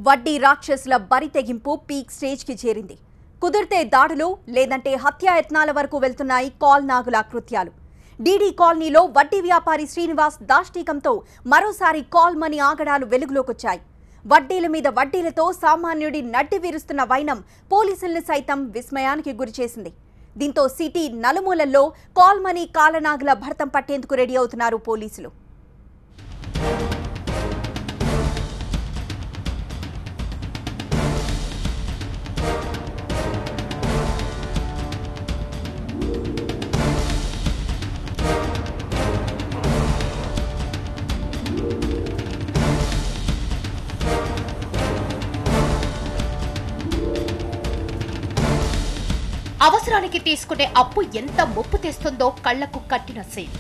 వడ్డీ రాక్షసుల బరి తెగింపు పీక్ స్టేజ్కి చేరింది. కుదిరితే దాడులు లేదంటే హత్యాయత్నాల వరకు వెళ్తున్నాయి కాల్ నాగుల కృత్యాలు. డీడీ కాలనీలో వడ్డీ వ్యాపారి శ్రీనివాస్ దాష్టీకంతో మరోసారి కాల్ మనీ ఆగడాలు వెలుగులోకొచ్చాయి. వడ్డీల మీద వడ్డీలతో సామాన్యుడి నడ్డి విరుస్తున్న వైనం పోలీసుల్ని సైతం విస్మయానికి గురిచేసింది. దీంతో సిటీ నలుమూలల్లో కాల్ మనీ కాలనాగుల భర్తం పట్టేందుకు రెడీ అవుతున్నారు పోలీసులు. అవసరానికి తీసుకునే అప్పు ఎంత ముప్పు తెస్తుందో కళ్లకు కట్టిన సీన్.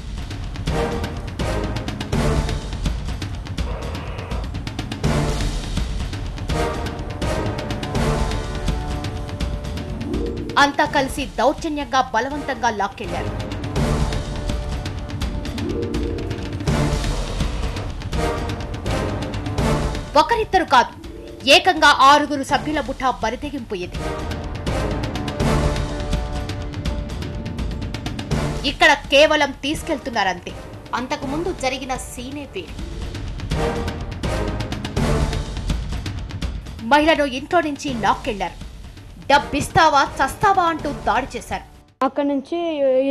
అంతా కలిసి దౌర్జన్యంగా బలవంతంగా లాక్కెళ్లారు. ఒకరిద్దరు కాదు, ఏకంగా 6 సభ్యుల ముఠా బరితెగింపు ఇది. ఇక్కడ కేవలం తీసుకెళ్తున్నారంతే. అంతకుముందు జరిగిన సీనే వేరు. మహిళను ఇంట్లో నుంచి లాక్కెళ్లారు. డబ్బిస్తావా చస్తావా అంటూ దాడి చేశారు. అక్కడి నుంచి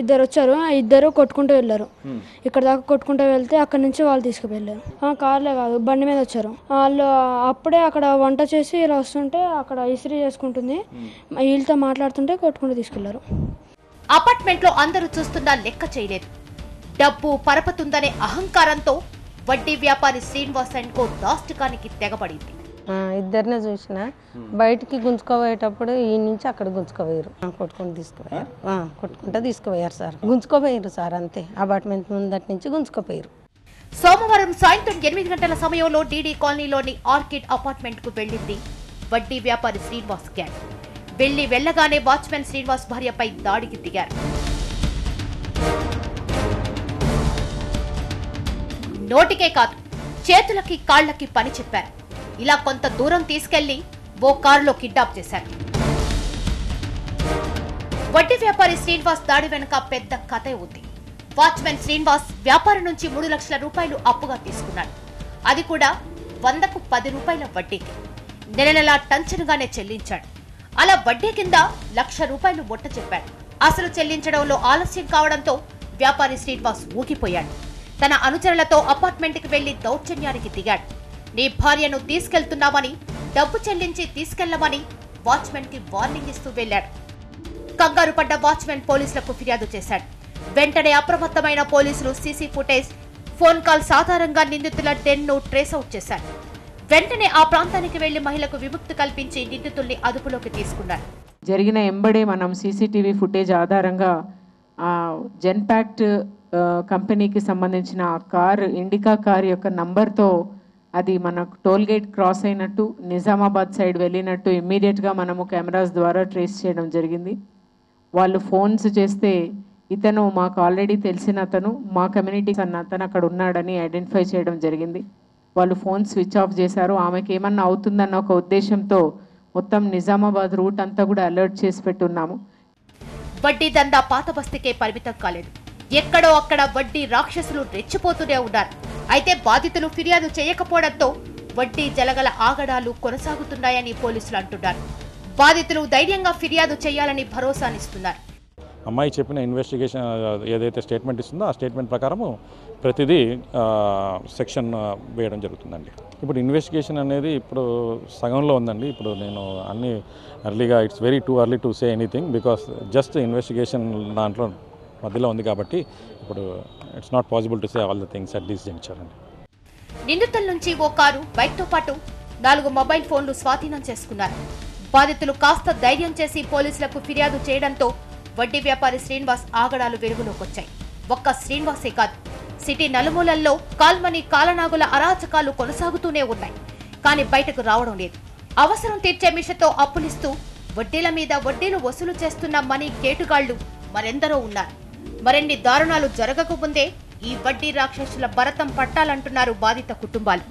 ఇద్దరు వచ్చారు, ఇద్దరు కొట్టుకుంటూ వెళ్ళారు. ఇక్కడ దాకా కొట్టుకుంటూ వెళ్తే అక్కడి నుంచి వాళ్ళు తీసుకువెళ్ళారు. కార్లే కాదు, బండి మీద వచ్చారు. వాళ్ళు అప్పుడే అక్కడ వంట చేసి ఇలా వస్తుంటే అక్కడ ఇస్త్రీ చేసుకుంటుంది, వీళ్ళతో మాట్లాడుతుంటే కొట్టుకుంటూ తీసుకెళ్లారు. అపార్ట్మెంట్ లో అందరూ చూస్తున్నా లెక్క చేయలేదు. డబ్బు పరపతుందనే అహంకారంతో వడ్డీ వ్యాపారి శ్రీనివాస్ అండ్ కో దాష్టికానికి తెగబడింది. ఇద్దరినే చూసిన బయటికి గుంజుకోపోయేటప్పుడు ఈ నుంచి అక్కడ గుంజుకోపోయారు, కొట్టుకుంటా తీసుకుపోయారు సార్. గుంజుకోపోయారు సార్, అంతే. అపార్ట్మెంట్ ముందటి నుంచి గుంజుకోపోయారు. సోమవారం సాయంత్రం 8 గంటల సమయంలో డీడీ కాలనీలోని ఆర్కిడ్ అపార్ట్మెంట్ కు వెళ్లింది వడ్డీ వ్యాపారి శ్రీనివాస్ గ్యాంగ్. వెళ్లగానే వాచ్మెన్ శ్రీనివాస్ భార్యపై దాడికి దిగారు. నోటికే కాదు, చేతులకి కాళ్లకి పని చెప్పారు. ఇలా కొంత దూరం తీసుకెళ్లి ఓ కారులో కిడ్నాప్ చేశారు. వడ్డీ వ్యాపారి శ్రీనివాస్ దాడి వెనుక పెద్ద కథే ఉంది. వాచ్మెన్ శ్రీనివాస్ వ్యాపారం నుంచి 3 లక్షల రూపాయలు అప్పుగా తీసుకున్నాడు. అది కూడా 100కు 10 రూపాయల వడ్డీకి. నెలనెలా టంచనుగానే చెల్లించాడు. అలా వడ్డీ కింద 1,00,000 రూపాయలు మొట్ట చెప్పాడు. అసలు చెల్లించడంలో ఆలస్యం కావడంతో వ్యాపారి శ్రీనివాస్ ఊగిపోయాడు. తన అనుచరులతో అపార్ట్మెంట్కి వెళ్లి దౌర్జన్యానికి దిగాడు. నీ భార్యను తీసుకెళ్తున్నామని, డబ్బు చెల్లించి తీసుకెళ్లమని వాచ్మెన్ కి వార్నింగ్ ఇస్తూ వెళ్లాడు. కంగారు పడ్డ వాచ్మెన్ పోలీసులకు ఫిర్యాదు చేశాడు. వెంటనే అప్రమత్తమైన పోలీసులు సీసీ ఫుటేజ్, ఫోన్ కాల్స్ ఆధారంగా నిందితుల డెన్ను ట్రేస్ అవుట్ చేశారు. వెంటనే ఆ ప్రాంతానికి వెళ్లి మహిళకు విముక్తి కల్పించి నిందితుల్ని అదుపులోకి తీసుకున్నారు. జరిగిన ఎంబడే మనం సీసీటీవీ ఫుటేజ్ ఆధారంగా జెన్పాక్ట్ కంపెనీకి సంబంధించిన ఆ కార్, ఇండికా కార్ యొక్క నంబర్తో అది మనకు టోల్ గేట్ క్రాస్ అయినట్టు, నిజామాబాద్ సైడ్ వెళ్ళినట్టు ఇమ్మీడియట్గా మనము కెమెరాస్ ద్వారా ట్రేస్ చేయడం జరిగింది. వాళ్ళు ఫోన్స్ చేస్తే ఇతను మాకు ఆల్రెడీ తెలిసిన అతను, మా కమ్యూనిటీకి అన్న అతను అక్కడ ఉన్నాడని ఐడెంటిఫై చేయడం జరిగింది. వాళ్ళు ఫోన్ స్విచ్ ఆఫ్ చేశారు. ఆమెకి ఏమన్నా అవుతుందన్న ఒక ఉద్దేశంతో మొత్తం నిజామాబాద్ రూట్ అంతా కూడా అలర్ట్ చేసి పెట్టున్నాము. వడ్డీ దందా పాత బస్తీకే పరిమితం కాలేదు. ఎక్కడో అక్కడ వడ్డీ రాక్షసులు రెచ్చిపోతూనే ఉన్నారు. అయితే బాధితులు ఫిర్యాదు చేయకపోవడంతో వడ్డీ జలగల ఆగడాలు కొనసాగుతున్నాయని పోలీసులు అంటున్నారు. బాధితులు ధైర్యంగా ఫిర్యాదు చేయాలని భరోసానిస్తున్నారు. అమ్మాయి చెప్పిన ఇన్వెస్టిగేషన్ ఏదైతే స్టేట్మెంట్ ఇస్తుందో ఆ స్టేట్మెంట్ ప్రకారము ప్రతిదీ సెక్షన్ వేయడం జరుగుతుందండి. ఇప్పుడు ఇన్వెస్టిగేషన్ అనేది ఇప్పుడు సగంలో ఉందండి. ఇప్పుడు నేను అన్ని ఎర్లీగా it's very too early to say anything because just investigation దాంట్లో మధ్యలో ఉంది కాబట్టి ఇప్పుడు it's not possible to say all the things at this juncture అండి. నిందితుల నుంచి ఓ కారు, బైక్తో పాటు 4 మొబైల్ ఫోన్లు స్వాధీనం చేసుకున్నారు. బాధితులు కాస్త ధైర్యం చేసి పోలీసులకు ఫిర్యాదు చేయడంతో వడ్డీ వ్యాపారి శ్రీనివాస్ ఆగడాలు వెలుగులోకొచ్చాయి. ఒక్క శ్రీనివాసే కాదు, సిటీ నలుమూలల్లో కాల్మనీ కాలనాగుల అరాచకాలు కొనసాగుతూనే ఉన్నాయి. కానీ బయటకు రావడం లేదు. అవసరం తీర్చే మిషతో అప్పులిస్తూ వడ్డీల మీద వడ్డీలు వసూలు చేస్తున్న మనీ కేటుగాళ్లు మరెందరో ఉన్నారు. మరిన్ని దారుణాలు జరగకముందే ఈ వడ్డీ రాక్షసుల భరతం పట్టాలంటున్నారు బాధిత కుటుంబాలు.